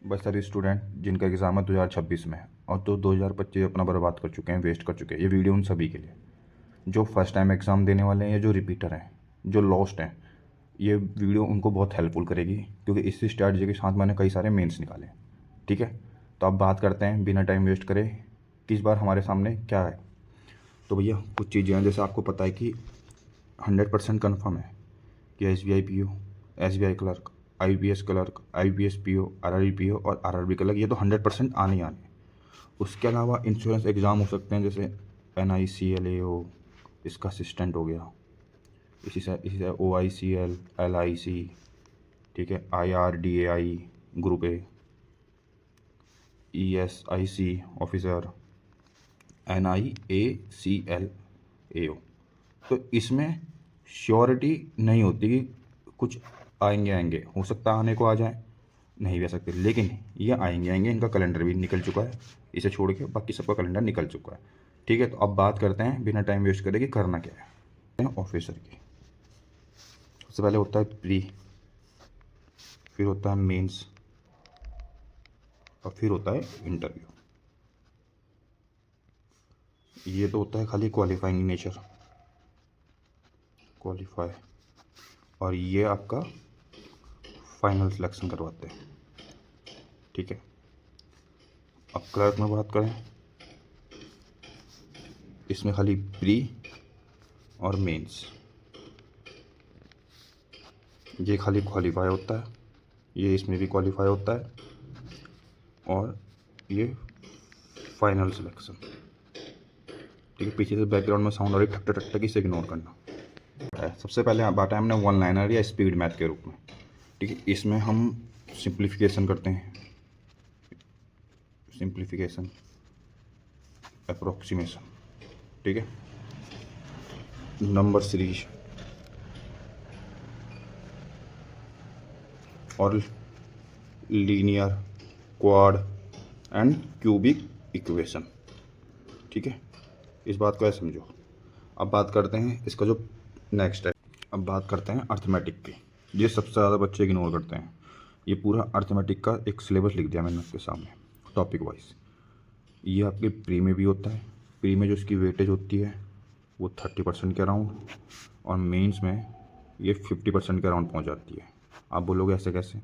बस सारे स्टूडेंट जिनका एग्ज़ाम है 2026 में और तो 2025 अपना बर्बाद कर चुके हैं, वेस्ट कर चुके हैं। ये वीडियो उन सभी के लिए जो फर्स्ट टाइम एग्ज़ाम देने वाले हैं या जो रिपीटर हैं, जो लॉस्ट हैं। ये वीडियो उनको बहुत हेल्पफुल करेगी क्योंकि इसी स्ट्रैटेजी के साथ मैंने कई सारे मेंस निकाले। ठीक है, तो अब बात करते हैं बिना टाइम वेस्ट करे कि इस बार हमारे सामने क्या है। तो भैया कुछ चीज़ें हैं, जैसे आपको पता है कि 100% कन्फर्म है कि SBI PO, SBI clerk, IPS clerk, IPS PO, RRB PO और RRB क्लर्क, ये तो 100% आने ही आने। उसके अलावा इंश्योरेंस एग्ज़ाम हो सकते हैं, जैसे NICLAO, इसका असिस्टेंट हो गया, इसी से OICL, LIC, ठीक है, IRDAI group A, ESIC officer, NIACLAO। तो इसमें श्योरिटी नहीं होती कि कुछ आएंगे, हो सकता है आने को आ जाए, नहीं भी आ सकते, लेकिन ये आएंगे। इनका कैलेंडर भी निकल चुका है, इसे छोड़ के बाकी सबका कैलेंडर निकल चुका है। ठीक है, तो अब बात करते हैं बिना टाइम वेस्ट करे कि करना क्या है ऑफिसर की। सबसे पहले होता है प्री, फिर होता है मेंस और फिर होता है इंटरव्यू। ये तो होता है खाली क्वालिफाइंग नेचर, क्वालिफाई, और ये आपका फाइनल सिलेक्शन करवाते हैं। ठीक है, अब क्लर्क में बात करें, इसमें खाली प्री और मेंस, ये खाली क्वालिफाई होता है, ये इसमें भी क्वालिफाई होता है, और ये फाइनल सिलेक्शन। ठीक है, पीछे से बैकग्राउंड में साउंड आ रही ठक ठक ठक, इसे इग्नोर करना है। सबसे पहले बात है हमने वन लाइनर या स्पीड मैथ के रूप में। ठीक है, इसमें हम सिंप्लीफिकेशन करते हैं, सिंप्लीफिकेशन, अप्रोक्सीमेशन, ठीक है, नंबर सीरीज और linear, quad and cubic equation. ठीक है, इस बात को ऐसे समझो। अब बात करते हैं इसका जो नेक्स्ट है, अब बात करते हैं अर्थमेटिक की। ये सबसे ज़्यादा बच्चे इग्नोर करते हैं। ये पूरा अर्थमेटिक का एक सिलेबस लिख दिया मैंने आपके सामने टॉपिक वाइज। ये आपके प्री में भी होता है, प्री में जो इसकी वेटेज होती है वो 30% के अराउंड, और मेंस में ये 50% के अराउंड पहुंच जाती है। आप बोलोगे ऐसे कैसे,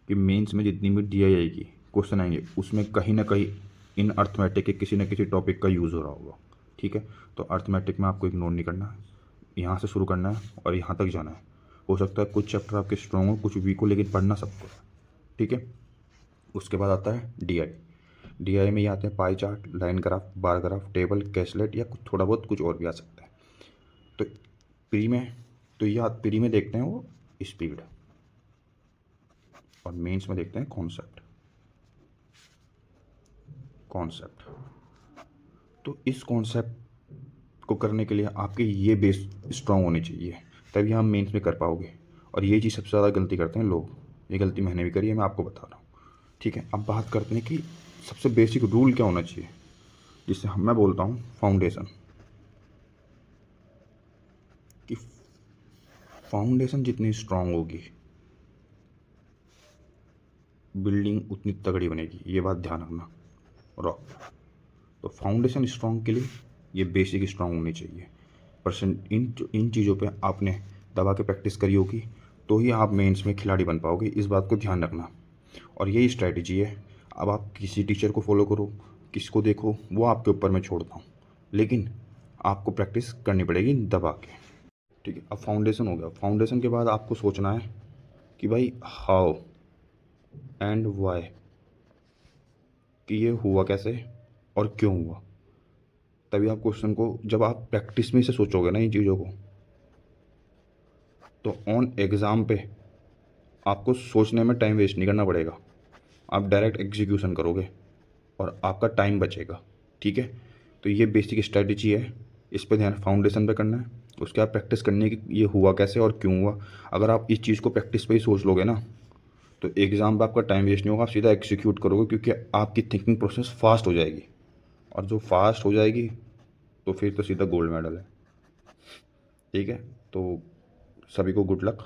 कि मेंस में जितनी भी दी जाएगी क्वेश्चन आएंगे उसमें कहीं ना कहीं इन अर्थमेटिक के किसी न किसी टॉपिक का यूज़ हो रहा होगा। ठीक है, तो अर्थमेटिक में आपको इग्नोर नहीं करना है, यहाँ से शुरू करना है और यहाँ तक जाना है। हो सकता है कुछ चैप्टर आपके स्ट्रॉन्ग हो, कुछ वीक हो, लेकिन पढ़ना सबको है। ठीक है, उसके बाद आता है DI में ये आते हैं pie chart, line graph, bar graph, table, कैशलेट, या कुछ थोड़ा बहुत कुछ और भी आ सकता है। तो प्री में, तो ये प्री में देखते हैं वो स्पीड, और मेंस में देखते हैं कॉन्सेप्ट। तो इस कॉन्सेप्ट को करने के लिए आपके ये बेस स्ट्रांग होनी चाहिए, तभी हम मेंस में कर पाओगे। और ये चीज़ सबसे ज़्यादा गलती करते हैं लोग, ये गलती मैंने भी करी है, मैं आपको बता रहा हूँ। ठीक है, अब बात करते हैं कि सबसे बेसिक रूल क्या होना चाहिए, जिससे मैं बोलता हूँ फाउंडेशन, कि फाउंडेशन जितनी स्ट्रांग होगी बिल्डिंग उतनी तगड़ी बनेगी, ये बात ध्यान रखना। रॉक, तो फाउंडेशन स्ट्रांग के लिए ये बेसिक स्ट्रांग होनी चाहिए। परसेंट इन चीज़ों पे आपने दबा के प्रैक्टिस करी होगी तो ही आप मेंस में खिलाड़ी बन पाओगे, इस बात को ध्यान रखना। और यही स्ट्रैटेजी है। अब आप किसी टीचर को फॉलो करो, किसको देखो, वो आपके ऊपर मैं छोड़ता हूँ, लेकिन आपको प्रैक्टिस करनी पड़ेगी दबा के। ठीक है, अब फाउंडेशन हो गया। फाउंडेशन के बाद आपको सोचना है कि भाई हाउ एंड वाई, कि ये हुआ कैसे और क्यों हुआ। तभी आप क्वेश्चन को, जब आप प्रैक्टिस में से सोचोगे ना इन चीज़ों को, तो ऑन एग्ज़ाम पे आपको सोचने में टाइम वेस्ट नहीं करना पड़ेगा, आप डायरेक्ट एग्जीक्यूशन करोगे और आपका टाइम बचेगा। ठीक है, तो ये बेसिक स्ट्रेटजी है, इस पर ध्यान फाउंडेशन पे करना है। उसके बाद प्रैक्टिस करनी है कि ये हुआ कैसे और क्यों हुआ। अगर आप इस चीज़ को प्रैक्टिस पे ही सोच लोगे ना, तो एग्ज़ाम पे आपका टाइम वेस्ट नहीं होगा, आप सीधा एग्जीक्यूट करोगे, क्योंकि आपकी थिंकिंग प्रोसेस फास्ट हो जाएगी, और जो फास्ट हो जाएगी तो फिर तो सीधा गोल्ड मेडल है। ठीक है, तो सभी को गुड लक।